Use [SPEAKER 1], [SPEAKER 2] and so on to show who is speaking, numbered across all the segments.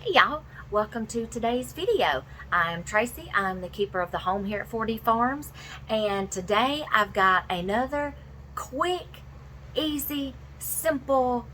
[SPEAKER 1] Hey y'all, welcome to today's video. I'm Tracy, I'm the keeper of the home here at 4D Farms, and today I've got another quick, easy, simple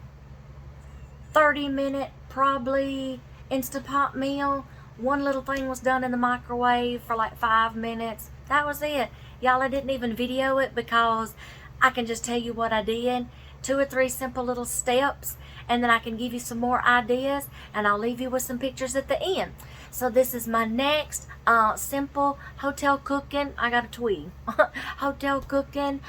[SPEAKER 1] 30-minute probably Instant Pot meal. One little thing was done in the microwave for like 5 minutes. That was it. Y'all, I didn't even video it because I can just tell you what I did. 2 or 3 simple little steps, and then I can give you some more ideas, and I'll leave you with some pictures at the end. So this is my next simple hotel cooking. I got a tweet. Hotel cooking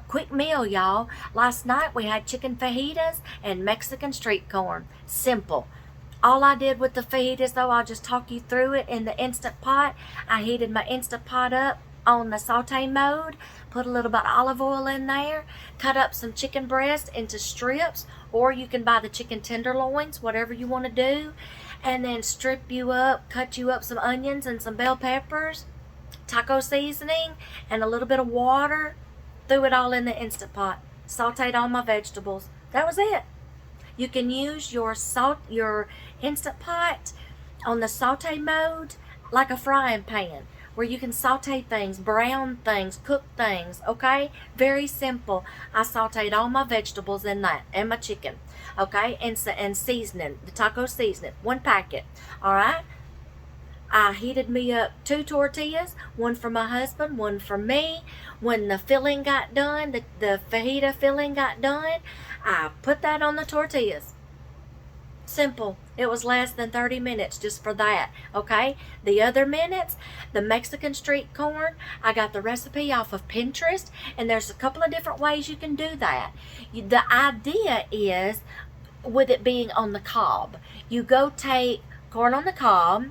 [SPEAKER 1] quick meal, y'all. Last night we had chicken fajitas and Mexican street corn. Simple. All I did with the fajitas, though, I'll just talk you through it in the Instant Pot. I heated my Instant Pot up on the saute mode, put a little bit of olive oil in there, cut up some chicken breast into strips, or you can buy the chicken tenderloins, whatever you want to do, and then strip you up, cut you up some onions and some bell peppers, taco seasoning, and a little bit of water, threw it all in the Instant Pot, sauteed all my vegetables. That was it. You can use your Instant Pot on the saute mode like a frying pan, where you can saute things, brown things, cook things, okay? Very simple. I sauteed all my vegetables in that, and my chicken, okay? And seasoning, the taco seasoning, 1 packet, all right? I heated me up 2 tortillas, one for my husband, one for me. When the filling got done, the fajita filling got done, I put that on the tortillas. Simple. It was less than 30 minutes just for that, okay? The other minutes, the Mexican street corn, I got the recipe off of Pinterest, and there's a couple of different ways you can do that. The idea is, with it being on the cob, you go take corn on the cob,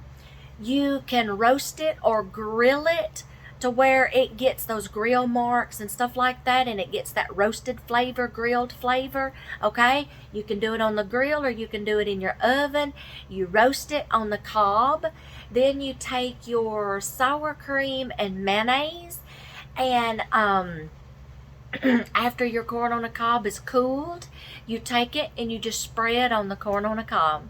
[SPEAKER 1] you can roast it or grill it to where it gets those grill marks and stuff like that, and it gets that roasted flavor, grilled flavor, okay? You can do it on the grill or you can do it in your oven. You roast it on the cob. Then you take your sour cream and mayonnaise, and after your corn on the cob is cooled, you take it and you just spread on the corn on the cob.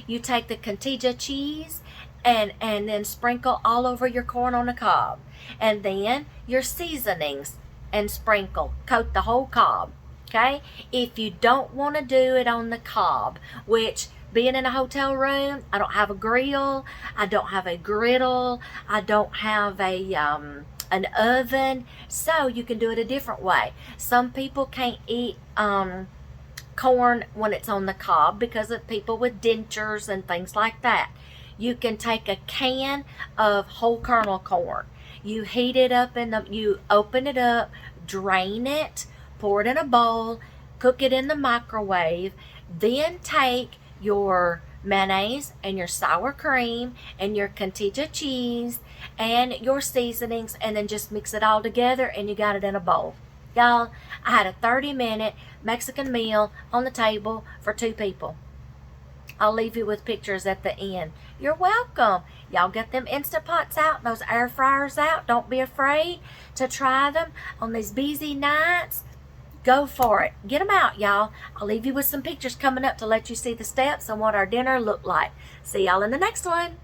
[SPEAKER 1] You take the cotija cheese and then sprinkle all over your corn on the cob. And then your seasonings and sprinkle, coat the whole cob, okay? If you don't want to do it on the cob, which being in a hotel room, I don't have a grill, I don't have a griddle, I don't have an oven, so you can do it a different way. Some people can't eat corn when it's on the cob because of people with dentures and things like that. You can take a can of whole kernel corn. You heat it up you open it up, drain it, pour it in a bowl, cook it in the microwave, then take your mayonnaise and your sour cream and your cotija cheese and your seasonings, and then just mix it all together, and you got it in a bowl. Y'all, I had a 30-minute Mexican meal on the table for 2 people. I'll leave you with pictures at the end. You're welcome. Y'all get them Instant Pots out, those air fryers out. Don't be afraid to try them on these busy nights. Go for it. Get them out, y'all. I'll leave you with some pictures coming up to let you see the steps and what our dinner looked like. See y'all in the next one.